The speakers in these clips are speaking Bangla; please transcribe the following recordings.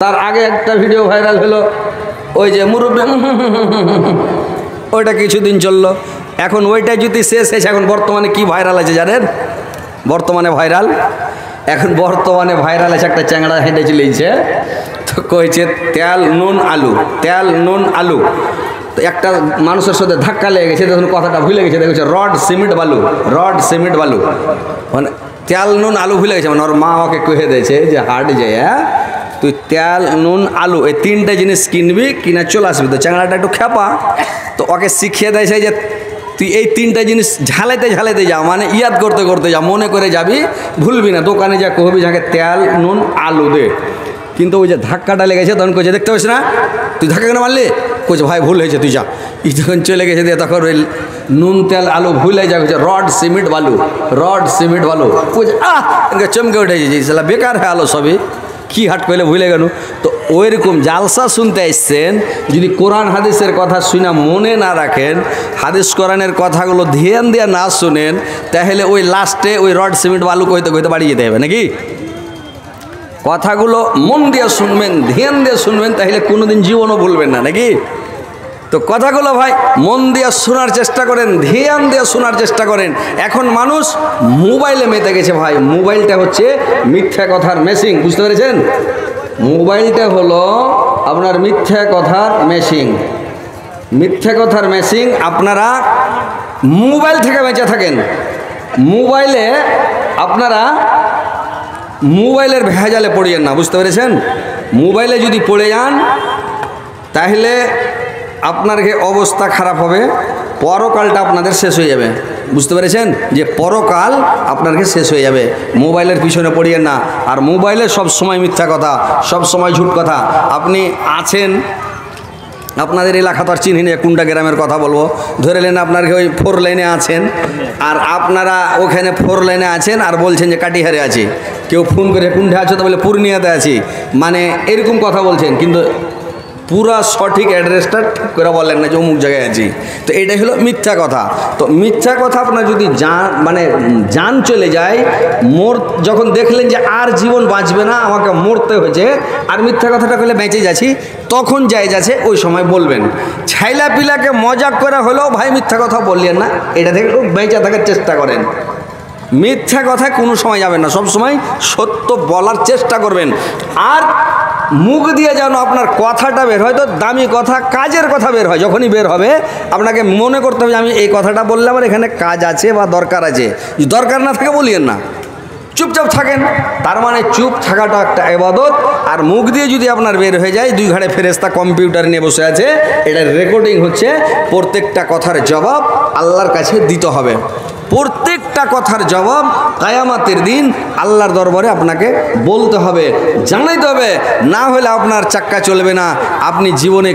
তার আগে একটা ভিডিও ভাইরাল হলো, ওই যে মুরব্বী ওইটা কিছুদিন চললো। এখন ওইটা যদি শেষ হয়েছে, এখন বর্তমানে কি ভাইরাল আছে জানেন? বর্তমানে ভাইরাল আছে একটা চ্যাংড়া হেঁটে চলেছে, তো কইছে তেল নুন আলু, তেল নুন আলু। তো একটা মানুষের সাথে ধাক্কা লেগে গেছে, তখন কথাটা ভুলে গেছে, দেখছে রড সিমেন্ট বালু, রড সিমেন্ট বালু, মানে তেল নুন আলু ভুলে গেছে। মানে ওর মা ওকে কহে দিয়েছে যে হাট যে তুই তেল নুন আলু এই তিনটে জিনিস কিনবি, কিনা চলে আসবি। তো চ্যাংড়াটা একটু খেপা, তো ওকে শিখিয়ে দিয়েছে যে তুই এই তিনটা জিনিস ঝালাইতে ঝালাইতে যা, মানে ইয়াদ করতে করতে যা, মনে করে যাবি, ভুলবি না। দোকানে যা কহবি যাকে তেল নুন আলু দে। কিন্তু ওই যে ধাক্কাটা লেগেছে, তখন কইছে দেখতে পাস না তুই ধাক্কা কেন মারলি? কইছে ভাই ভুল হয়েছে তুই যা। ই যখন চলে গেছে দিয়ে তখন ওই নুন তেল আলু ভুলে যা, কইছে রড সিমেন্ট বালু, রড সিমেন্ট বালু। কইছে চমকে উঠেছে যে সালা বেকার হয়ে আলো সবই, কি হাট কইলে ভুলে গেল। তো ওইরকম জালসা শুনতে আসছেন, যদি কোরআন হাদিসের কথা শুনে মনে না রাখেন, হাদিস কোরআনের কথাগুলো ধ্যান দিয়ে না শুনেন, তাহলে ওই লাস্টে ওই রড সিমেন্ট বালু কইতে কইতে বাড়ি যেতে হবে নাকি? কথাগুলো মন দিয়ে শুনবেন, ধ্যান দিয়ে শুনবেন, তাহলে কোনোদিন জীবনও ভুলবেন না নাকি? তো কথাগুলো ভাই মন দিয়ে শোনার চেষ্টা করেন, ধ্যান দিয়ে শোনার চেষ্টা করেন। এখন মানুষ মোবাইলে মেতে গেছে ভাই, মোবাইলটা হচ্ছে মিথ্যা কথার মেশিন, বুঝতে পেরেছেন? মোবাইলটা হলো আপনার মিথ্যা কথার মেশিন, মিথ্যা কথার মেশিন। আপনারা মোবাইল থেকে বেঁচে থাকেন। মোবাইলে আপনারা মোবাইলের ভেজালে পড়িয়েন না, বুঝতে পেরেছেন? মোবাইলে যদি পড়ে যান তাহলে আপনার অবস্থা খারাপ হবে, পরকালটা আপনাদের শেষ হয়ে যাবে, বুঝতে পেরেছেন? যে পরকাল আপনাকে শেষ হয়ে যাবে। মোবাইলের পিছনে পড়িয়েন না। আর মোবাইলে সব সময় মিথ্যা কথা, সব সময় ঝুট কথা। আপনি আছেন, আপনাদের এলাকা তো আর চিনি না, কোনটা গ্রামের কথা বলবো, ধরে নেন আপনার ওই 4 লাইনে আছেন, আর আপনারা ওখানে 4 লাইনে আছেন আর বলছেন যে কাটিহারে আছি। কেউ ফোন করে কোনটা আছো, তো বলে পূর্ণিয়াতে আছি, মানে এরকম কথা বলছেন, কিন্তু পুরা সঠিক অ্যাড্রেসটা ঠিক করে বলেন না যে অমুক জায়গায় আছি। তো এটাই হলো মিথ্যা কথা। তো মিথ্যা কথা আপনার যদি জান চলে যায়, যখন দেখলেন যে আর জীবন বাঁচবে না, আমাকে মরতে হয়েছে, আর মিথ্যা কথাটা বলে বেঁচে যাচ্ছি, তখন যাই যাচ্ছে ওই সময় বলবেন। ছাইলা পিলাকে মজাক করে হলেও ভাই মিথ্যা কথা বললেন না, এটা থেকে খুব বেঁচে থাকার চেষ্টা করেন। মিথ্যা কথায় কোনো সময় যাবেন না, সব সময় সত্য বলার চেষ্টা করবেন। আর মুখ দিয়ে যেন আপনার কথাটা বের হয়, তো দামি কথা, কাজের কথা বের হয়। যখনই বের হবে আপনাকে মনে করতে হবে যে আমি এই কথাটা বললে আমার এখানে কাজ আছে বা দরকার আছে। দরকার না থাকে বলিয়েন না, চুপচাপ থাকেন। তার মানে চুপ থাকাটা একটা ইবাদত। আর মুখ দিয়ে যদি আপনার বের হয়ে যায়, 2 ঘাড়ে ফেরেশতা কম্পিউটার নিয়ে বসে আছে, এটা রেকর্ডিং হচ্ছে, প্রত্যেকটা কথার জবাব আল্লাহর কাছে দিতে হবে। প্রত্যেকটা কথার জবাব কিয়ামতের দিন আল্লাহর দরবারে আপনাকে বলতে হবে, জানাইতে হবে। না হলে আপনার চাক্কা চলবে না। আপনি জীবনে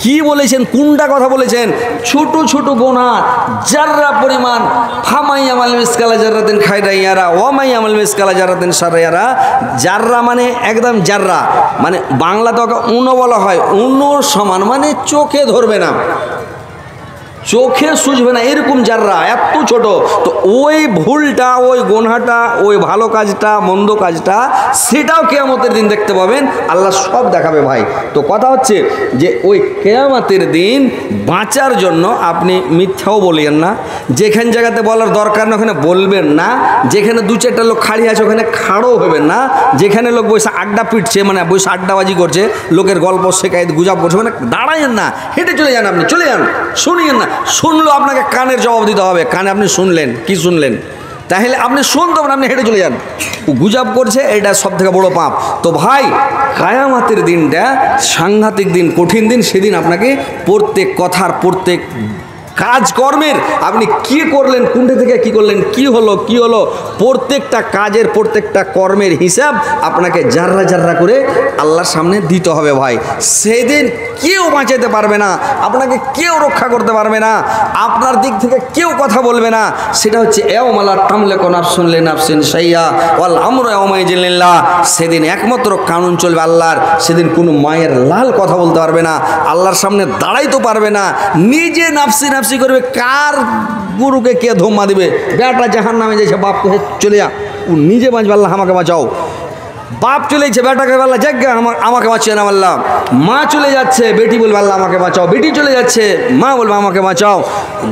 কি বলেছেন, কোনটা কথা বলেছেন, ছোট ছোট গুনাহ জাররা পরিমাণ, ফামাই আমাল মিসকালা জাররাতিন খায়রান ইয়ারা ওয়ামাই আমাল মিসকালা জাররাতিন শাররান ইয়ারা। জাররা মানে একদম জাররা, মানে বাংলাতে ওকে উনো বলা হয়, উনোর সমান, মানে চোখে ধরবে না, চোখে সুঝবে না, এরকম জাররা, এত ছোট। তো ওই ভুলটা, ওই গোনাটা, ওই ভালো কাজটা, মন্দ কাজটা, সেটাও কিয়ামতের দিন দেখতে পাবেন, আল্লাহ সব দেখাবে ভাই। তো কথা হচ্ছে যে ওই কিয়ামতের দিন বাঁচার জন্য আপনি মিথ্যাও বলিয়েন না, যেখানে জায়গাতে বলার দরকার না ওখানে বলবেন না, যেখানে 2-4টা লোক খাড়ি আছে ওখানে খাড়ো হবেন না, যেখানে লোক বসে আড্ডা পিটছে, মানে বসে আড্ডাবাজি করছে, লোকের গল্প শেখায় গুজব করছে, মানে দাঁড়ায়েন না, হেঁটে চলে যান, আপনি চলে যান, শুনিয়েন না। শুনলো আপনাকে কানের জবাব দিতে হবে, কানে আপনি শুনলেন, কি শুনলেন, তাহলে আপনি শুনতে হবে, আপনি হেঁটে চলে যান। গুজব করছে, এটা সব থেকে বড় পাপ। তো ভাই কিয়ামতের দিনটা সাংঘাতিক দিন, কঠিন দিন। সেদিন আপনাকে প্রত্যেক কথার, প্রত্যেক কাজকর্মের, আপনি কি করলেন, কোনটা থেকে কি করলেন, কি হলো, প্রত্যেকটা কাজের, প্রত্যেকটা কর্মের হিসাব আপনাকে জাররা জাররা করে আল্লাহর সামনে দিতে হবে ভাই। সেদিন কেউ বাঁচাতে পারবে না, আপনাকে কেউ রক্ষা করতে পারবে না, আপনার দিক থেকে কেউ কথা বলবে না। সেটা হচ্ছে ইয়াউমা লা তামলিকু নাফসুন লিনাফসিন শাইআ ওয়াল আমরু ইয়াউমাইযিন লিল্লাহ। সেদিন একমাত্র কানুন চলবে আল্লাহর। সেদিন কোনো মায়ের লাল কথা বলতে পারবে না, আল্লাহর সামনে দাঁড়াইতে পারবে না, নিজে নাফসি নাফসি করবে। কার গুরুকে কে ধোম্মা দিবে, বেটা জাহান্নামে যাইছে, বাপ চলে যা, ও নিজে বাঁচবে, আল্লাহ আমাকে বাঁচাও। বাপ চলেছে বেটাকে বললা জায়গা আমাকে বাঁচিয়ে না বললাম, মা চলে যাচ্ছে বেটি বলবে আল্লাহ আমাকে বাঁচাও, বেটি চলে যাচ্ছে মা বলবে আমাকে বাঁচাও,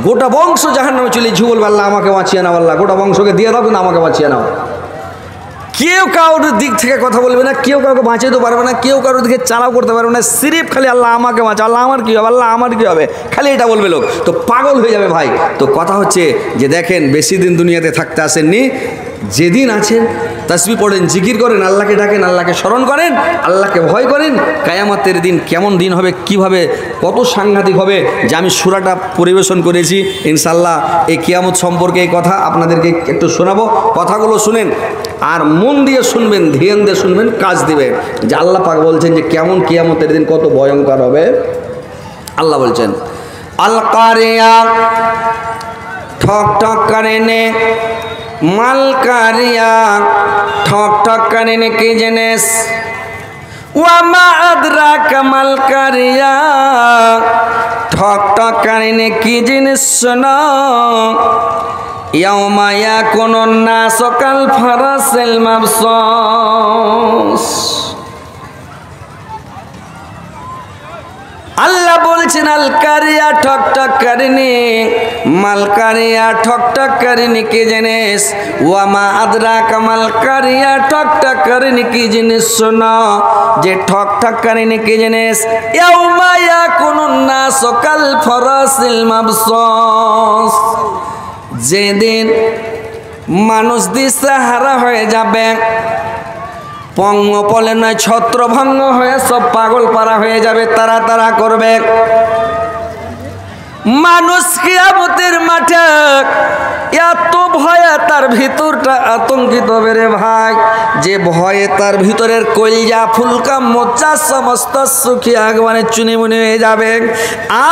গোটা বংশ জাহান্নামে চলে ঝু বলবে আল্লাহ আমাকে বাঁচিয়ে না বললাম, গোটা বংশকে দিয়ে দাও কিন্তু আমাকে বাঁচিয়ে নাও। কেউ কারোর দিক থেকে কথা বলবে না, কেউ কাউকে বাঁচাতে পারবে না, কেউ কারোর দিকে চালাও করতে পারবে না, সিরিফ খালি আল্লাহ আমাকে বাঁচাও, আল্লাহ আমার কী হবে, আল্লাহ আমার কী হবে, খালি এটা বলবে লোক, তো পাগল হয়ে যাবে ভাই। তো কথা হচ্ছে যে দেখেন বেশি দিন দুনিয়াতে থাকতে আসেননি, যেদিন আছেন তাসবিহ পড়েন, জিকির করেন, আল্লাহকে ডাকেন, আল্লাহকে স্মরণ করেন, আল্লাহকে ভয় করেন। কিয়ামতের দিন কেমন দিন হবে, কিভাবে কত সাংঘাতিক হবে, যে আমি সূরাটা পরিবেশন করেছি ইনশাআল্লাহ এই কিয়ামত সম্পর্কে এই কথা আপনাদেরকে একটু শোনাবো। কথাগুলো শুনেন আর মন দিয়ে শুনবেন, ধ্যান দিয়ে শুনবেন, কাজ দিবে। যে আল্লাহ পাক বলছেন যে কেমন কিয়ামতের দিন কত ভয়ঙ্কর হবে। আল্লাহ বলছেন আল কারিয়া ঠক ঠক করে নে, মাল কারিয়া ঠক ঠক করে নে কি জিনিস, ওয়া মা আদরাকা মাল কারিয়া ঠক ঠক করে নে কি জিনিস শোনো, ইয়াউমা ইয়াকুনুন নাসু কাল ফারাসিল মাবসুস। আল্লাহ বলছেন আল কারিয়া ঠক ঠক করেনি, মাল কারিয়া ঠক ঠক করেনি কি জিনিস, ওয়া মা আদরাকা মাল কারিয়া ঠক ঠক করেনি কি জিনিস শোনো, যে ঠক ঠক করেনি কি জিনিস, ইয়াউমা ইয়াকুনুন নাসু কাল ফারাসিল মাবসুস। যেদিন মানুষ দিশাহারা হয়ে যাবে, পঙ্গপলে নয় ছত্রভঙ্গ হয়ে সব পাগল পারা হয়ে যাবে, তারা তারা করবে। মানুষ কিয়ামতের মাঠে এত ভয়ে তার ভিতরটা আতঙ্কিত হবে রে ভাই, যে ভয়ে তার ভিতরের কলিজা ফুলকা মোচা সমস্ত শুকিয়ে একবারে চুনিমুনি হয়ে যাবে।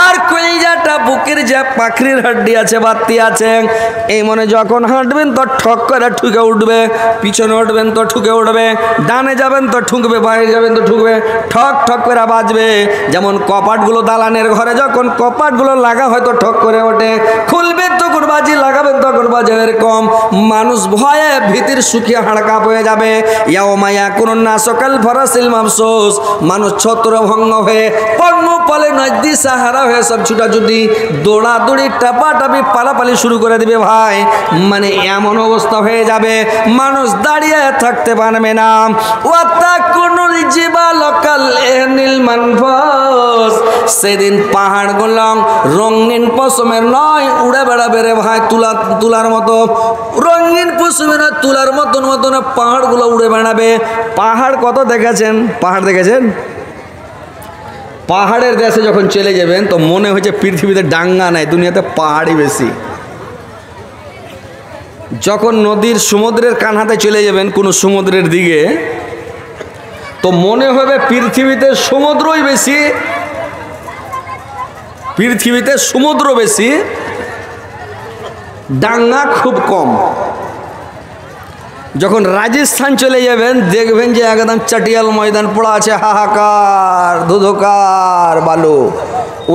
আর কলিজাটা বুকের যে পাখরির হাড্ডি আছে, বাতি আছে, এই মনে যখন হাঁটবেন তো ঠক করে ঠুকে উঠবে, পিছনে উঠবেন তো ঠুকে উঠবে, ডানে যাবেন তো ঠুকবে, বাইরে যাবেন তো ঠুকবে, ঠক ঠক করে বাজবে। যেমন কপাটগুলো দালানের ঘরে যখন কপাটগুলো লাগা হয়তো ঠক করে ওঠে, খুলবে তখন বাজি, লাগাবেন তখন বাজে, এরকম মানুষ ভয়ে ভীতির শুকিয়ে হাড়কাঁপ হয়ে যাবে। ইয়াউমা ইয়াকুনুন নাসু কাল ফারাসিল মাবসুস, মানুষ ছত্রভঙ্গ হয়ে পঙ্গপালে নয় দিশাহারা হয়ে সব ছুটাছুটি দৌড়াদৌড়ি টাপাটাপি পালাপালি শুরু করে দিবে ভাই। মানে এমন অবস্থা হয়ে যাবে মানুষ দাঁড়িয়ে থাকতে পারবে না। ওয়া তাকুনুল জিবালু কাল ইহনিল মানফুস, সেদিন পাহাড়গুলো রঙিন পশমের নয়, উড়ে বেড়াবে রে ভাই তুলার মতো, রঙিন পশমের তুলার মতন মতন পাহাড়গুলো উড়ে বেড়াবে। পাহাড় কত দেখেছেন, পাহাড় দেখেছেন? পাহাড়ের দেশে যখন চলে যাবেন তো মনে হচ্ছে পৃথিবীতে ডাঙ্গা নাই, দুনিয়াতে পাহাড়ই বেশি। যখন নদীর সমুদ্রের কানহাতে চলে যাবেন কোনো সমুদ্রের দিকে, তো মনে হবে পৃথিবীতে সমুদ্রই বেশি, পৃথিবীতে সমুদ্র বেশি, ডাঙ্গা খুব কম। যখন রাজস্থান চলে যাবেন দেখবেন যে একদম চাটিয়াল ময়দান পড়া আছে, হাহাকার ধুধকার বালু,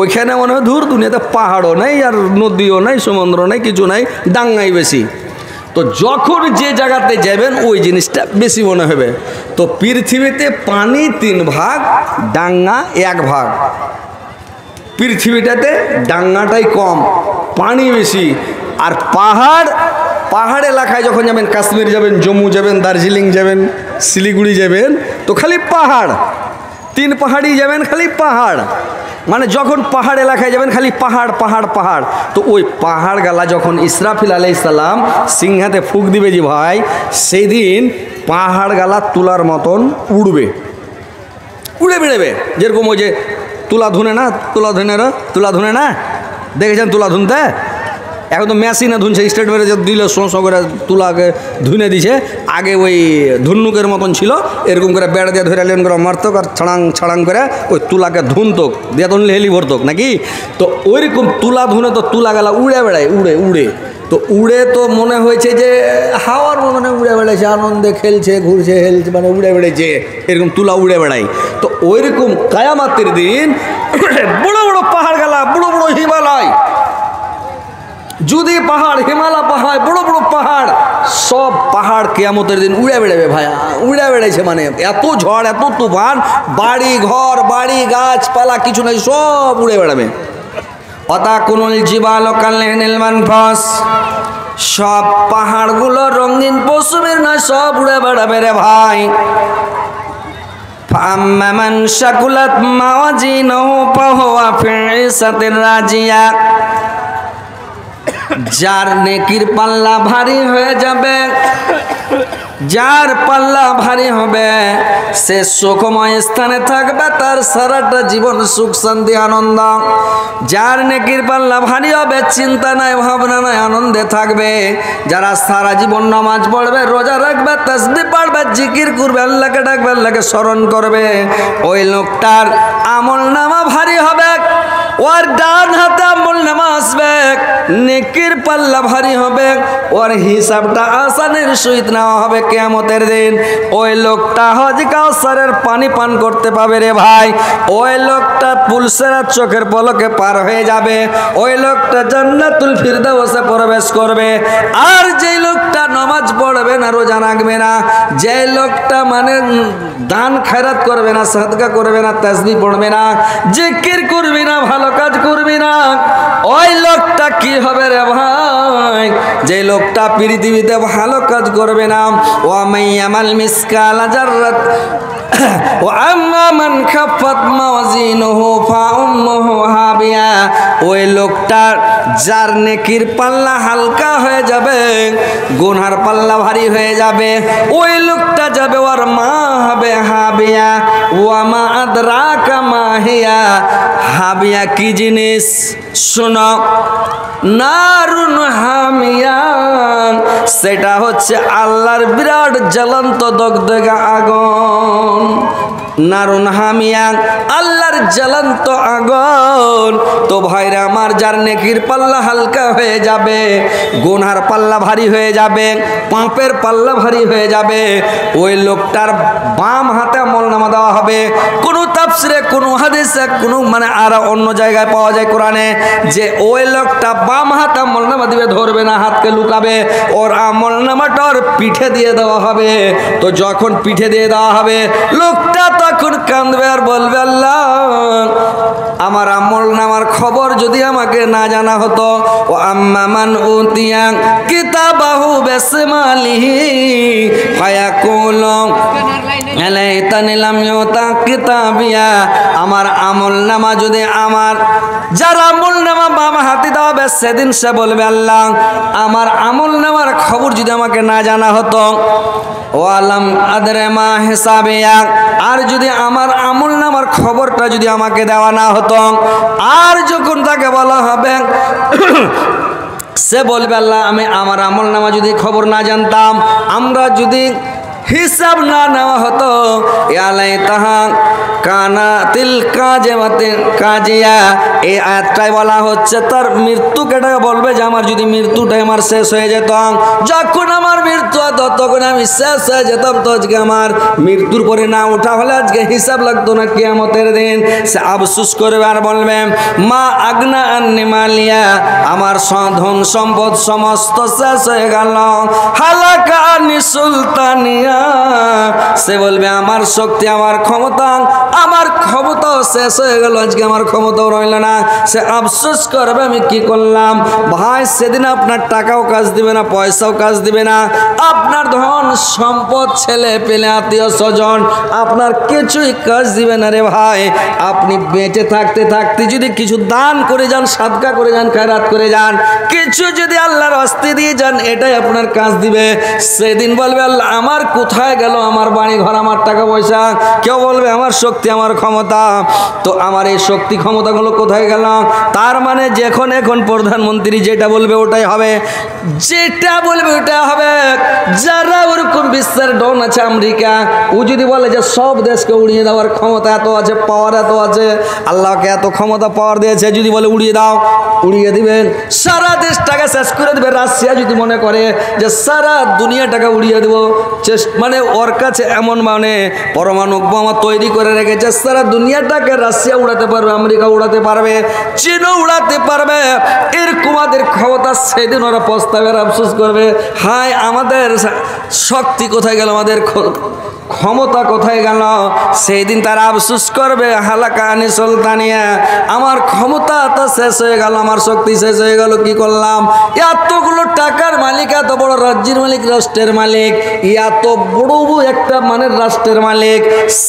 ওইখানে মনে হয় ধুর দুনিয়াতে পাহাড়ও নেই আর নদীও নেই, সমুদ্র নেই, কিছু নাই, ডাঙ্গাই বেশি। তো যখন যে জায়গাতে যাবেন ওই জিনিসটা বেশি মনে হবে। তো পৃথিবীতে পানি 3 ভাগ, ডাঙ্গা 1 ভাগ। পৃথিবীটাতে ডাঙ্গাটাই কম, পানি বেশি। আর পাহাড় এলাকায় যখন যাবেন, কাশ্মীর যাবেন, জম্মু যাবেন, দার্জিলিং যাবেন, শিলিগুড়ি যাবেন, তো খালি পাহাড়, 3 পাহাড়ি যাবেন, খালি পাহাড়। মানে যখন পাহাড় এলাকায় যাবেন খালি পাহাড় পাহাড় পাহাড়। তো ওই পাহাড় গালা যখন ইসরাফিল আলাইহিস সালাম সিংহাতে ফুঁক দিবে যে ভাই, সেই দিন পাহাড় গালা তুলার মতন উড়বে, উড়ে বেড়েবে। যেরকম ওই যে তুলা ধুনে না, তুলা ধুনে না, দেখেছেন তুলা ধুনতে? এখন তো মেশিনে ধুনছে, স্টেট মেরে যে দিল শো করে তুলাকে ধুনে দিছে। আগে ওই ধুন্নুকের মতন ছিল, এরকম করে বেড়া দিয়ে ধরে লেন করে মারতক আর ছাড়াং করে ওই তুলাকে ধুনতক দিয়ে তখন হেলি ভরতক নাকি। তো ওইরকম তুলা ধুনে তো তুলা গেলা উড়ে বেড়ায়, উড়ে তো উড়ে তো মনে হয়েছে যে হাওয়ার মতনে উড়ে বেড়াইছে, আনন্দে খেলছে, ঘুরছে, হেলছে, মানে উড়ে বেড়াইছে, এরকম তুলা উড়ে বেড়ায়। তো ওইরকম কিয়ামতের দিন বড় বড় পাহাড় গেলা, বড় বড় হিমালয়, যদি পাহাড়, হিমালয় পাহাড়, বড় বড় পাহাড় সব পাহাড় কিয়ামতের দিন উড়ে বেড়াবে ভাইয়া, উড়ে বেড়েছে। মানে এত ঝড়, এত তুফান, বাড়ি ঘর, বাড়ি গাছপালা কিছু নাই, সব উড়ে বেড়াবে। অতাকুনুল জিবাল কাল্লাহিনিল মানফাস, সব পাহাড়গুলো রঙিন পশুমের নয়, সব উড়ে বেড়াবে রে ভাই। ফাম্মা মান শাকুলাত মাওয়াজিনুহু ফাহুয়া ফি ঈশাতির রাজিয়া, যার নেকির পাল্লা ভারী হয়ে যাবে, যার পাল্লা ভারী হবে সে সুখময় স্থানে থাকবে, তার সারাটা জীবন সুখ শান্তি আনন্দ। যার নেকির পাল্লা ভারী হবে চিন্তা নাই, ভাবনা নাই, আনন্দে থাকবে। যারা সারা জীবন নামাজ পড়বে, রোজা রাখবে, তাসবিহ পড়বে, জিকির করবে, আল্লাহকে ডাকবে, আল্লাহকে স্মরণ করবে, ওই লোকটার আমল নামা ভারী হবে। ওর ডান হাতে আমল নামা আসবে, নেকির পাল্লা ভারী হবে, ওর হিসাবটা আসানের সহিত নেওয়া হবে কিয়ামতের দিন। ওই লোকটা হজ কাউসারের পানি পান করতে পাবে রে ভাই। ওই লোকটা পুলসেরাত চোখের পলকে পার হয়ে যাবে। ওই লোকটা জান্নাতুল ফিরদাউসে প্রবেশ করবে। আর যেই লোকটা নামাজ পড়বে না, রোজা রাখবে না, যে লোকটা মানে দান খয়রাত করবে না, সাদকা করবে না, তাসবিহ পড়বে না, জিকির করবে না, ভালো কাজ করবে না, ওই লোকটা কি হবে রে ভাই? যে লোকটা পৃথিবীতে ভালো কাজ করবে না, ওয়া মাইয়ামাল মিসকালা জাররাত ওয়া আম্মা মান খাফাত মাওয়াজিনুহু ফাউম্মুহু হাবিয়া, ওই লোকটার যার নেকির পাল্লা হালকা হয়ে যাবে, গুনহার পাল্লা ভারী হয়ে যাবে, ওই লোকটা যাবে ওর মা হবে হাবিয়া। ওয়া মা আদরাকা মা হিয়া, হাবিয়া কি জিনিস শোনো, নারুন হামিয়া, সেটা হচ্ছে আল্লাহর বিরাট জ্বলন্ত দগদগা আগুন। নারুন হামিয়া, আল্লাহর জ্বলন্ত আগুন। তো ভাইরা আমার, যার নেকির পাল্লা হালকা হয়ে যাবে, গুনহার পাল্লা ভারী হয়ে যাবে, পাপের পাল্লা ভারী হয়ে যাবে, ওই লোকটার বাম হাতে আমলনামা দেওয়া হবে। কোনো তাফসিরে, কোনো হাদিসে, কোনো মানে আর অন্য জায়গায় পাওয়া যায় কোরআনে, যে ওই লোকটা বাম হাতে আমলনামা দিবে, ধরবে না, হাতকে লুকাবে, ওর আমলনামাটা ওর পিঠে দিয়ে দেওয়া হবে। তো যখন পিঠে দিয়ে দেওয়া হবে, লোকটা তখন কাঁদবে আর বলবে, আল্লাহ আমার আমলনামার খবর যদি আমাকে না জানা হতো। ও আম্মা মান উতিয়া কিতাবাহু বিসমালিহি ফায়াকুলু আলাইতানি লাম ইউতা কিতাবিয়া, আমার আমলনামা যদি আমার, যার আমলনামা বাম হাতে দেওয়া হবে, সেদিন সে বলবে, আল্লাহ আমার আমলনামার খবর যদি আমাকে না জানা হতো। ওয়ালাম আদরে মা হিসাবিয়া, আর যদি আমার আমলনামার খবরটা যদি আমাকে দেওয়া না হতো। আর যখন তাকে বলা হবে, সে বলবে, আল্লাহ আমি আমার আমলনামা যদি খবর না জানতাম, আমরা যদি হিসাব না নেওয়া হতো, ইয়ালাই তাহা কানা তিল কাজেমাতিন কাজিয়া, এই আয়াতটাই বলা হচ্ছে তার মৃত্যু কেটে বলবে যে আমার যদি মৃত্যুটাই আমার শেষ হয়ে যেত, যখন আমার মৃত্যু হতো তখন আমি শেষ হয়ে যেতাম, তো আজকে আমার মৃত্যুর পরে না ওঠা হলে আজকে হিসাব লাগতো না কিয়ামতের দিন। সে আফসোস করবে আর বলবে, মা আগনা আন্নি মালিয়া, আমার ধন সম্পদ সমস্ত শেষ হয়ে গেল, হালাকা আন্নি সুলতানিয়া, সে বলবে আমার শক্তি, আমার ক্ষমতা, আমার ক্ষমতাও শেষ হয়ে গেল, আজকে আমার ক্ষমতাও রইল না। সে আফসোস করবে আমি কি করলাম। ভাই সেদিন আপনার টাকাও কাজ দিবে না, পয়সাও কাজ দিবে না, আপনার ধন সম্পদ, ছেলে পেলে, আত্মীয় স্বজন, আপনার কিছুই কাজ দিবে না রে ভাই। আপনি বেঁচে থাকতে থাকতে যদি কিছু দান করে যান, সাদকা করে যান, খয়রাত করে যান, কিছু যদি আল্লাহর রাস্তায় দিয়ে যান, এটাই আপনার কাজ দিবে। সেদিন বলবে, আল্লাহ আমার কোথায় গেল আমার বাড়ি ঘর, আমার টাকা পয়সা? কেউ বলবে আমার শক্তি, আমার ক্ষমতা। তো আমার এই শক্তি ক্ষমতাগুলো কোথায় গেল? তার মানে যখন এখন প্রধানমন্ত্রী যেটা বলবে ওটাই হবে, যেটা বলবে ওটা হবে। যারা ওরকম বিশ্বের ডন আছে, আমেরিকা, ও যদি বলে যে সব দেশকে উড়িয়ে দেওয়ার ক্ষমতা এত আছে, পাওয়ার এত আছে, আল্লাহকে এত ক্ষমতা পাওয়ার দিয়েছে, যদি বলে উড়িয়ে দাও, উড়িয়ে দিবেন, সারা দেশটাকে শেষ করে দেবে। রাশিয়া যদি মনে করে যে সারা দুনিয়াটাকে উড়িয়ে দেবো, মানে ওর কাছে এমন মানে পরমাণু বোমা তৈরি করে রেখেছে, সারা দুনিয়াটাকে রাশিয়া উড়াতে পারবে, আমেরিকা উড়াতে পারবে, চীনও উড়াতে পারবে। এরকম আমাদের ক্ষমতা, সেদিন ওরা পস্তাবে আর আফসোস করবে, হায় আমাদের শক্তি কোথায় গেল, আমাদের ক্ষমতা কোথায় গেল। সেই দিন তারা আফসোস করবে, হালাকানি সুলতানিয়া, আমার ক্ষমতা তো শেষ হয়ে গেল, আমার শক্তি শেষ হয়ে গেল, কি করলাম। এতগুলো টাকার মালিক, এত বড় রাজ্যের মালিক, রাষ্ট্রের মালিক, এত বড় একটা মানের রাষ্ট্রের মালিক,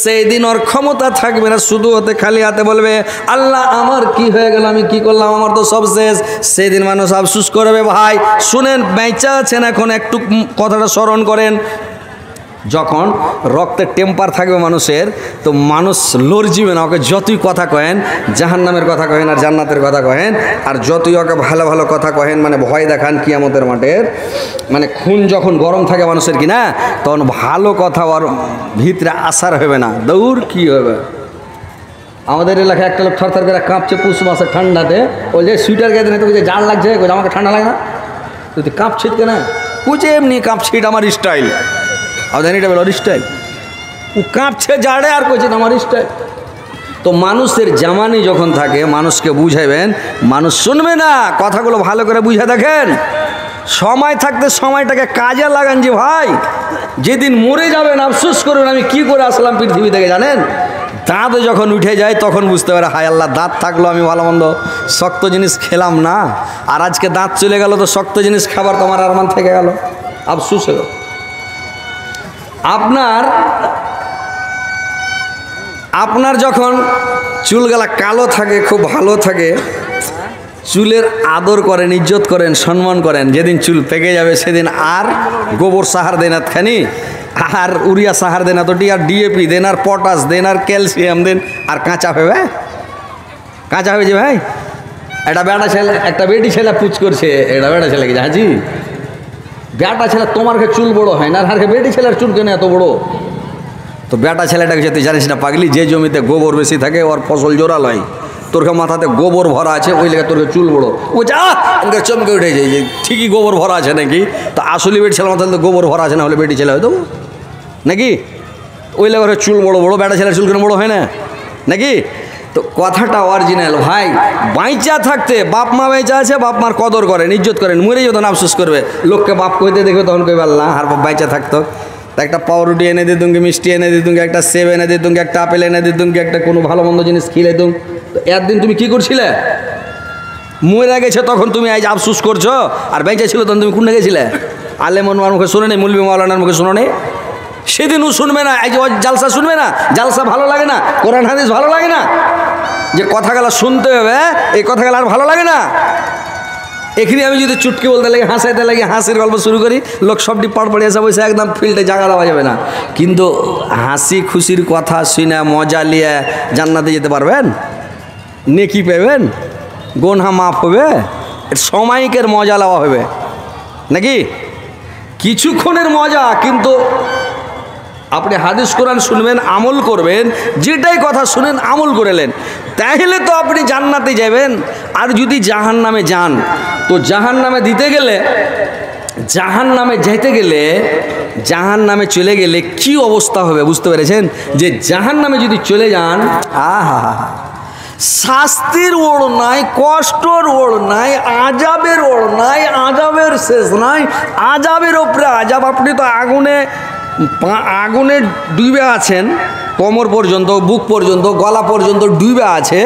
সেই দিন ওর ক্ষমতা থাকবে না, শুধু হতে খালি হাতে বলবে, আল্লাহ আমার কি হয়ে গেল, আমি কি করলাম, আমার তো সব শেষ। সেই দিন মানুষ আফসোস করবে। ভাই শুনেন, বেঁচে আছেন এখন, একটু কথাটা স্মরণ করেন। যখন রক্তের টেম্পার থাকবে মানুষের, তো মানুষ লড়জিবে না। ওকে যতই কথা কহেন, জাহান্নামের কথা কহেন আর জান্নাতের কথা কহেন, আর যতই ওকে ভালো ভালো কথা কহেন, মানে ভয় দেখান কিয়ামতের মাঠের, মানে খুন যখন গরম থাকে মানুষের কিনা, তখন ভালো কথা ওর ভিতরে আসার হবে না, দৌড় কি হবে। আমাদের এলাকায় একটা লোক থরথর করে কাঁপছে পুষ মাসে ঠান্ডাতে, ওই যে সুইটার গায়ে দিনে, তো জাল লাগছে, আমাকে ঠান্ডা লাগে না, তুই কাঁপছিট কেন, বুঝে এমনি কাঁপছিট, আমার স্টাইল, এটা বলো স্টাইল, ও কাঁপছে জাড়ে আর কইছে আমার স্টাইল। তো মানুষের জামানি যখন থাকে, মানুষকে বুঝাইবেন, মানুষ শুনবে না, কথাগুলো ভালো করে বুঝে দেখেন। সময় থাকতে সময়টাকে কাজে লাগান। যে ভাই যেদিন মরে যাবেন আফসোস করবেন, আমি কি করে আসলাম পৃথিবী থেকে, জানেন। দাঁত যখন উঠে যায় তখন বুঝতে পারে, হায় আল্লাহ দাঁত থাকলো, আমি ভালো মন্দ শক্ত জিনিস খেলাম না, আর আজকে দাঁত চলে গেল, তো শক্ত জিনিস খাবার তোমার আরমান থেকে গেল, আফসোস হলো। আপনার যখন চুলগুলা কালো থাকে, খুব ভালো থাকে, চুলের আদর করেন, ইজ্জত করেন, সম্মান করেন। যেদিন চুল পেকে যাবে সেদিন আর গোবর সাহার দেন খানি, আর উড়িয়া সাহার দেন এতটি, আর ডিএপি দেন, আর পটাশ দেন, আর ক্যালসিয়াম দেন, আর কাঁচা হবে, কাঁচা হয়ে যে ভাই। একটা বেটা ছেলে, একটা বেটি ছেলে পুচ করছে, এটা বেটা ছেলে কি হাজি, বেটা ছেলে তোমার চুল বড় হয় না, আর বেটি ছেলের চুল কেন এত বড়। তো বেটা ছেলেটাকে তুই জানিস না পাগলি, যে জমিতে গোবর বেশি থাকে ওর ফসল জোরাল হয়, তোর মাথাতে গোবর ভরা আছে, ওই লেগে তোর চুল বড়ো। ও যা চমকে উঠে যায় যে ঠিকই গোবর ভরা আছে নাকি, তো আসলে বেটি ছেলে মাথাতে গোবর ভরা আছে, না হলে বেটি ছেলে হয়তো নাকি, ওই লেগে চুল বড়ো বড়ো, বেটা ছেলের চুল কেন বড়ো হয় না নাকি। তো কথাটা অরিজিনাল ভাই। বাইচা থাকতে বাপ মা বেঁচা আছে, বাপ মার কদর করেন, ইজ্জত করেন, মরে যখন আফসোস করবে, লোককে বাপ কইতে দেখবে তখন কইবে আল্লাহ আর বাপ বাইচা থাকতো, একটা পাউরুটি এনে দিয়ে দুঙ্গি, মিষ্টি এনে দিয়ে দুঙ্গি, একটা সেব এনে দিয়ে দুঙ্গি, একটা আপেল এনে দিয়ে দুঙ্গি, একটা কোনো ভালো মন্দ জিনিস খিলে দুম। তো একদিন তুমি কি করছিলে, মরে গেছে তখন তুমি আজ আফসোস করছো, আর বেঁচে ছিল তখন তুমি কোনটা গেছিলে। আলেমনওয়ার মুখে শুনে নেই, মুলবি মাওলানার মুখে শুনো নেই, সেদিনও শুনবে না। এই যে জালসা শুনবে না, জালসা ভালো লাগে না, কোরআন হাদিস ভালো লাগে না, যে কথাগুলো শুনতে হবে, এই কথাগুলো আর ভালো লাগে না। এখানে আমি যদি চুটকি বলতে লাগে, হাসাইতে লাগে, হাসির গল্প শুরু করি, লোক সবটি পাড় পড়ে এসে বসে একদম ফিল্ডে জায়গা দেওয়া যাবে না। কিন্তু হাসি খুশির কথা শুনে মজা নিয়ে জান্নাতে যেতে পারবেন, নেকি পাবেন, গোনহা মাফ হবে, সময়কের মজা লওয়া হবে নাকি, কিছুক্ষণের মজা। কিন্তু আপনি হাদিস কোরআন শুনবেন, আমল করবেন, যেটাই কথা শুনেন আমল করেলেন, তাহলে তো আপনি জান্নাতে যাবেন। আর যদি জাহান্নামে যান, তো জাহান্নামে দিতে গেলে, জাহান্নামে যেতে গেলে, জাহান্নামে চলে গেলে কি অবস্থা হবে বুঝতে পেরেছেন। যে জাহান্নামে যদি চলে যান, আহা, শাস্তির ওড় নাই, কষ্টর ওড় নাই, আজাবের ওড় নাই, আজাবের শেষ নাই, আজাবের ওপরে আজাব। আপনি তো আগুনে ডুবে আছেন, কোমর পর্যন্ত, বুক পর্যন্ত, গলা পর্যন্ত ডুবে আছে।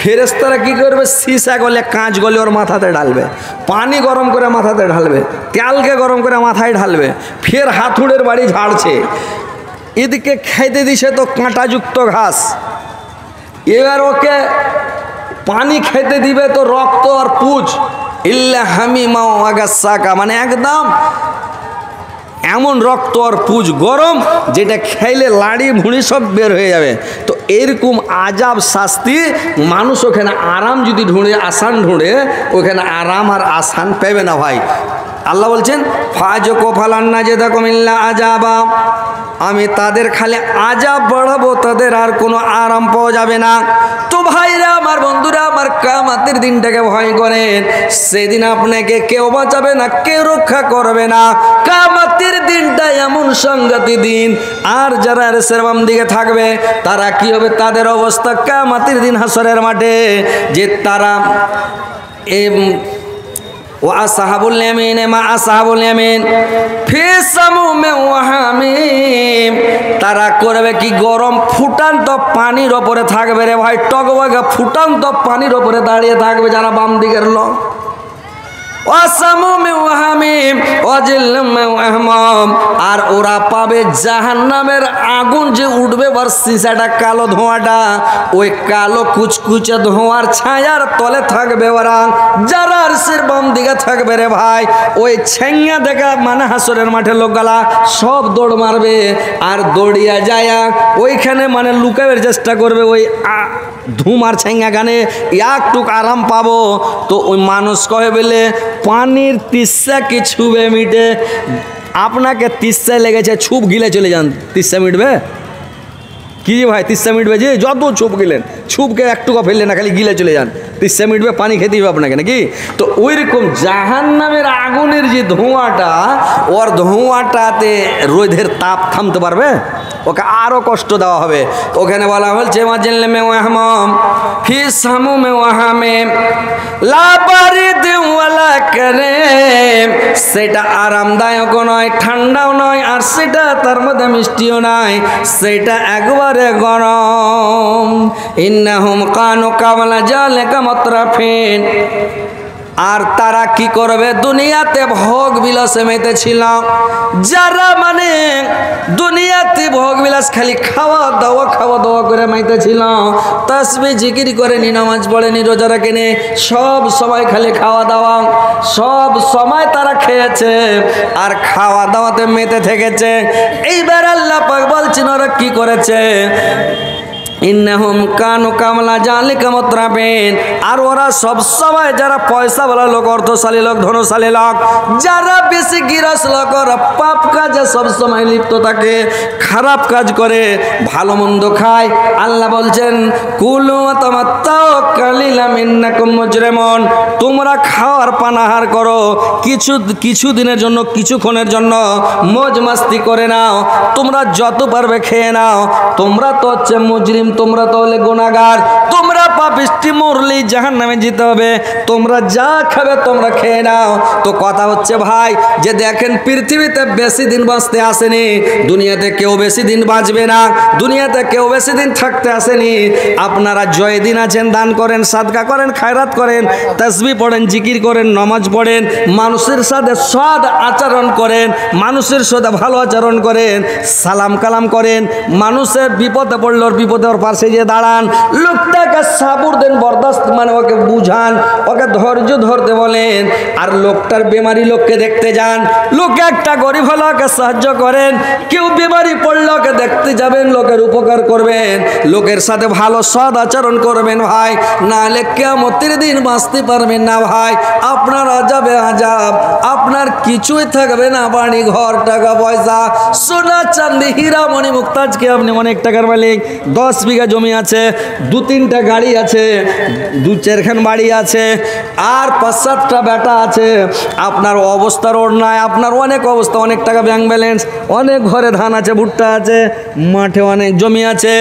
ফেরেশতারা কি করবে, সীসা গলে, কাঁচ গলে ওর মাথাতে ঢালবে, পানি গরম করে মাথাতে ঢালবে, তেলকে গরম করে মাথায় ঢালবে, ফের হাতুড়ের বাড়ি ঝাড়ছে। এদিকে খাইতে দিছে তো কাঁটাযুক্ত ঘাস, এবার ওকে পানি খেতে দিবে তো রক্ত আর পুজ, ইল্লা হামিমা ওয়াগাসাকা, মানে একদম এমন রক্ত আর পুজ গরম, যেটা খাইলে লাড়ি ভুঁড়ি সব বের হয়ে যাবে। তো এরকম আজাব শাস্তি মানুষ ওখানে আরাম যদি ঢুঁড়ে, আসান ঢুঁড়ে, ওখানে আরাম আর আসান পাবে না ভাই। আল্লাহ বলছেন ফাজকো ফালান্না যেদাকুম ইল্লা আযাবা, আমি তাদের খালি আযাব বাড়াবো, তাদের আর কোনো আরাম পাওয়া যাবে না। তো ভাইরা আমার, বন্ধুরা আমার, কিয়ামতের দিনটাকে ভয় করেন। সেদিন আপনাকে কেউ বাঁচাবে না, কেউ রক্ষা করবে না। কিয়ামতের দিনটা এমন সংগতি দিন। আর যারা আরশের বাম দিকে থাকবে তারা কি হবে, তাদের অবস্থা কিয়ামতের দিন হাসরের মাঠে, যে তারা ওয়াসহাবুল ইয়ামিন মা আসহাবুল ইয়ামিন ফি সামুমিন ওয়া হামিম, তারা করবে কি, গরম ফুটান্ত পানির ওপরে থাকবে রে ভাই, টকবগে ফুটান্ত পানির ওপরে দাঁড়িয়ে থাকবে যারা বাম দিকের লোক। আর ওরা পাবে জাহান্নামের আগুন যে উঠবে, বর্ষিসাটা কালো ধোঁয়াটা, ওই কালো কুচকুচে ধোঁয়ার ছায়ার তলে থাকবে ওরা। যারা আরশের বাম দিকে থাকবে রে ভাই, ওই ছেঙ্গা দেখা মানে হাসরের মাঠে লোকগুলা সব দৌড় মারবে, আর দৌড়িয়া যায় ওইখানে মানে লুকাবের চেষ্টা করবে, ওই ধুমার ছেঙ্গা গানে একটুক আরাম পাবো। তো ওই মানুষ কহে বলে পানির তিস্সা কি ছুবে মিটে, আপনাকে তিস্সায় লেগেছে, ছুপ গিলে চলে যান, তিস্সা মিটবে কি ভাই? তিস্সা মিটবে যে যত ছুপ গিলেন, ছুপকে একটুকু ফেললে না, খালি গিলে চলে যান, তিস্সা মিটবে, পানি খেতে হবে আপনাকে নাকি? তো ওই রকম জাহান্নামের আগুনের যে ধোঁয়াটা, ওর ধোঁয়াটাতে রোদের তাপ থামতে পারবে? ওকে আরো কষ্ট দেওয়া হবে। ওখানে বলা হচ্ছে মাজিল্লামে ওয়াহমাম ফি সামুমে ওয়াহামিম লা বারিদ ওয়ালা কারিম, সেটা আরামদায়ক নয়, ঠান্ডাও নয়, আর সেটা তার মধ্যে মিষ্টিও নয়, সেটা একবারে গরম। ইন্নাহুম কানু কাবলা যালিকা মুতরাফিন, আর তারা কি করবে, দুনিয়াতে ভোগ বিলাসে মেতেছিল, যারা মানে দুনিয়াতে ভোগ বিলাস খালি খাওয়া দাওয়া করে মেতেছিল, তাসবিহ জিকির করেনি, নামাজ পড়েনি, রোজা রাখেনি, সব সময় খালি খাওয়া দাওয়া, সব সময় তারা খেয়েছে আর খাওয়া দাওয়াতে মেতে থেকেছে। এইবার আল্লাহ পাক বলছেন ওরা কি করেছে, ইন্নাহুম কানু কামলা যালিকা মুতরাফিন, আর ওরা সব সময় যারা পয়সাওয়ালা লোক, অর্থশালী লোক, ধনশালী লোক, যারা বেশি গিরস লোক, ওরা পাপ কাজে সব সময় লিপ্ত থাকে, খারাপ কাজ করে, ভালো মন্দ খায়। আল্লাহ বলছেন কুলু ওয়া তামাত্তাউ কালিলাম ইন্নাকুম মুজরিমুন, তোমরা খাওয়ার পানাহার করো, কিছু দিনের জন্য, কিছুক্ষণের জন্য মौज মাস্তি করে নাও, তোমরা যত পারবে খেয়ে নাও, তোমরা তো হচ্ছে মুজরিম, তোমরা তো হলে গুনাহগার, তোমরা পাপিষ্টি, মরলেই জাহান্নামে যেতে হবে, তোমরা যা খাবে তোমরা খেয়ে নাও। তো কথা হচ্ছে ভাই যে দেখেন, পৃথিবীতে বেশি দিন বাঁচতে আসেনি, দুনিয়াতে কেউ বেশি দিন বাঁচবে না, দুনিয়াতে কেউ বেশি দিন থাকতে আসেনি। আপনারা জয় দিন আছেন, দান করেন, সাদকা করেন, খায়রাত করেন, তাসবিহ পড়েন, জিকির করেন, নামাজ পড়েন, মানুষের সাথে সৎ আচরণ করেন, মানুষের সাথে ভালো আচরণ করেন, সালাম কালাম করেন, মানুষের বিপদে পড়লে ওর বিপদে ওর পাশে যে দাঁড়ান, লোকটাকে সাবুর দেন, বরদাস্ত মানে ওকে বুঝান, ওকে ধৈর্য ধরতে বলেন। আর লোকটার বেমারি লোককে দেখতে যান, লোকে একটা গরিব হলো ওকে সাহায্য করেন, কেউ বেমারি পড়লে ওকে দেখতে যাবেন, লোকের উপকার করবেন, লোকের সাথে ভালো সৎ আচরণ করবেন ভাই, নাহলে কিয়ামতের দিন বাঁচতে পারবেন না ভাই। আপনার আযাবে আযাব, আপনার কিছুই থাকবে না, বাড়ি ঘর, টাকা পয়সা, সোনা চাঁদি, হীরা মণি মুক্তাজকে আপনি অনেক টাকার মালিক, 10 বিঘা জমি আছে, 2-3টা গাড়ি আছে, 2-4খান বাড়ি আছে, আর 5-7টা বেটা আছে, আপনার অবস্থার ওর নাই, আপনার অনেক অবস্থা, অনেক টাকা ব্যাংক ব্যালেন্স, অনেক ঘরে ধান আছে, ভুট্টা আছে, মাঠে অনেক জমি আছে,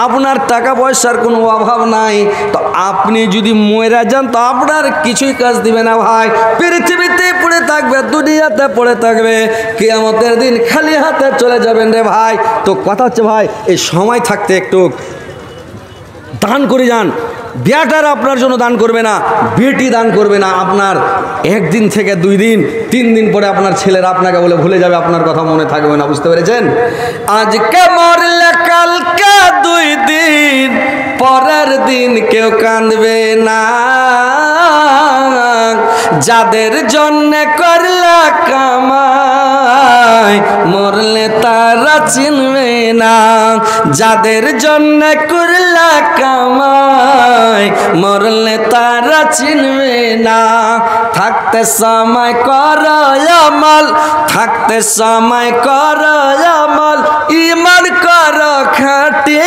আপনার টাকা পয়সার কোনো অভাব নাই। তো আপনি যদি মরে যান তো আপনার কিছুই কাজ দিবে না ভাই, পৃথিবীতে পড়ে থাকবে, দুনিয়াতে পড়ে থাকবে, কিয়ামতের দিন খালি হাতে চলে যাবেন রে ভাই। তো কথা হচ্ছে ভাই, এই সময় থাকতে একটু দান করে যান। বেটারা আপনার জন্য দান করবে না, বেটি দান করবে না, আপনার 1 দিন থেকে 2 দিন 3 দিন পরে আপনার ছেলেরা আপনাকে বলে ভুলে যাবে, আপনার কথা মনে থাকবে না, বুঝতে পেরেছেন? আজকে মরলে কালকে 2 দিন, পরের দিন কেউ কাঁদবে না, যাদের জন্য করলা কামাই মরলে তারা চিনবে না, যাদের জন্য করলা কামাই ভাই মরলে তারা চিনবে না। থাকতে সময় কর আমল, থাকতে সময় কর আমল, ঈমান কর খাঁটি।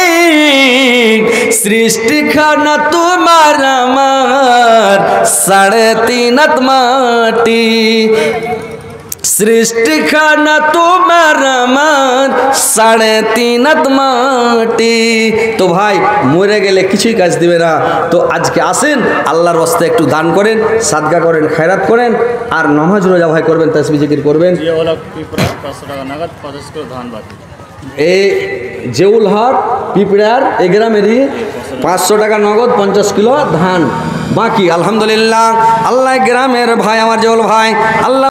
সৃষ্টি খানা তোমার আমার 3.5 হাত মাটি। সৃষ্টি খানা তোমার আমার 3.5 হাত মাটি। তো ভাই মরে গেলে কিছুই কাজ দিবে না। তো আজকে আসেন আল্লাহর রাস্তায় একটু দান করেন, সাদকা করেন, খায়রাত করেন, আর নামাজ রোজা ভাই করবেন, তাসবিহ জিকির করবেন। 500 টাকা নাগাদ 50 কিলো ধান বাকি। এই জেউল হক পিপড়ার এই গ্রামেরই 500 টাকা নগদ 50 কিলো ধান বাকি। আলহামদুলিল্লাহ, আল্লাহ গ্রামের ভাই আমার জেউল ভাই, আল্লাহ